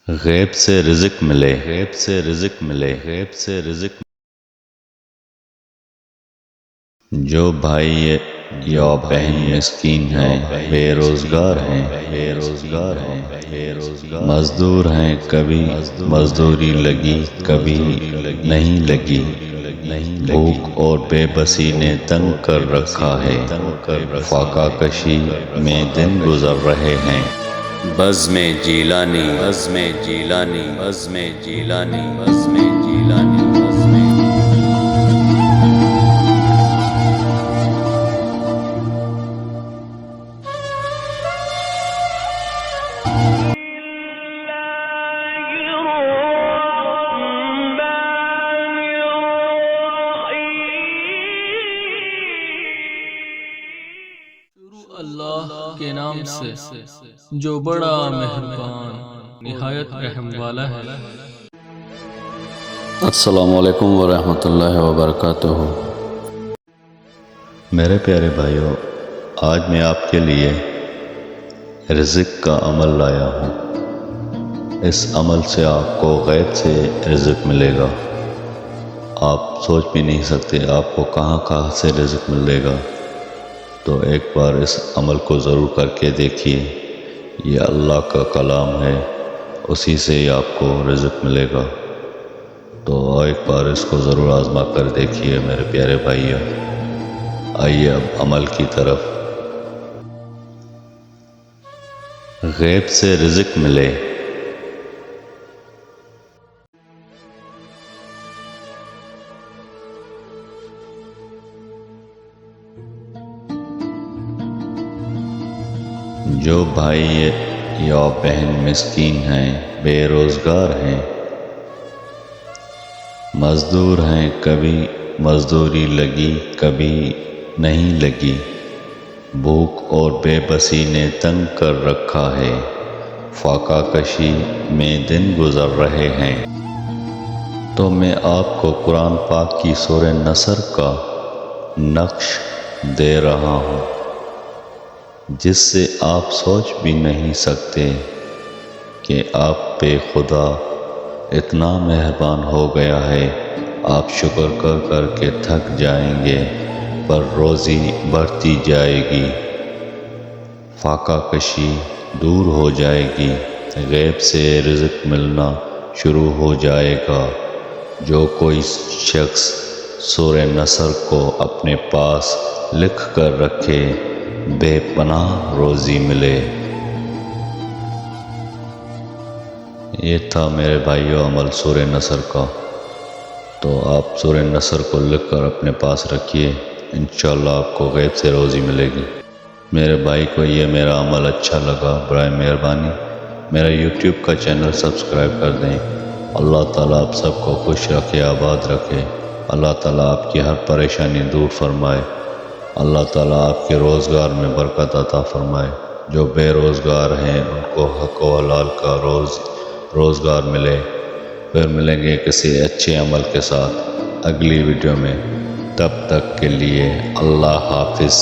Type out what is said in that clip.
غیب سے رزق ملے، غیب سے رزق ملے، غیب سے رزق جو بھائی یا بہن مسکین ہیں، بے روزگار ہیں، بے روزگار ہیں، بے روزگار مزدور ہیں، کبھی مزدوری لگی کبھی نہیں لگی، بھوک اور بے بسی نے تنگ کر رکھا ہے، فاقہ کشی میں دن گزر رہے ہیں۔ بزم جیلانی، بزم جیلانی، بزم جیلانی، بزم جیلانی، بزم اللہ کے نام سے جو بڑا مہربان نہایت رحم والا ہے۔ السلام علیکم ورحمۃ اللہ وبرکاتہ۔ میرے پیارے بھائیوں، آج میں آپ کے لیے رزق کا عمل لایا ہوں۔ اس عمل سے آپ کو غیب سے رزق ملے گا۔ آپ سوچ بھی نہیں سکتے آپ کو کہاں کہاں سے رزق ملے گا۔ تو ایک بار اس عمل کو ضرور کر کے دیکھیے۔ یہ اللہ کا کلام ہے، اسی سے ہی آپ کو رزق ملے گا۔ تو ایک بار اس کو ضرور آزما کر دیکھیے میرے پیارے بھائیوں۔ آئیے اب عمل کی طرف۔ غیب سے رزق ملے۔ جو بھائی یا بہن مسکین ہیں، بے روزگار ہیں، مزدور ہیں، کبھی مزدوری لگی کبھی نہیں لگی، بھوک اور بے بسی نے تنگ کر رکھا ہے، فاقہ کشی میں دن گزر رہے ہیں، تو میں آپ کو قرآن پاک کی سورہ نصر کا نقش دے رہا ہوں، جس سے آپ سوچ بھی نہیں سکتے کہ آپ پہ خدا اتنا مہربان ہو گیا ہے۔ آپ شکر کر کر کے تھک جائیں گے، پر روزی بڑھتی جائے گی، فاقہ کشی دور ہو جائے گی، غیب سے رزق ملنا شروع ہو جائے گا۔ جو کوئی شخص سورہ نصر کو اپنے پاس لکھ کر رکھے، بے پناہ روزی ملے۔ یہ تھا میرے بھائیو عمل سورہ نصر کا۔ تو آپ سورہ نصر کو لکھ کر اپنے پاس رکھیے، انشاءاللہ آپ کو غیب سے روزی ملے گی۔ میرے بھائی کو یہ میرا عمل اچھا لگا، برائے مہربانی میرا یوٹیوب کا چینل سبسکرائب کر دیں۔ اللہ تعالیٰ آپ سب کو خوش رکھے، آباد رکھے۔ اللہ تعالیٰ آپ کی ہر پریشانی دور فرمائے۔ اللہ تعالیٰ آپ کے روزگار میں برکت عطا فرمائے۔ جو بے روزگار ہیں ان کو حق و حلال کا روزگار ملے۔ پھر ملیں گے کسی اچھے عمل کے ساتھ اگلی ویڈیو میں۔ تب تک کے لیے اللہ حافظ۔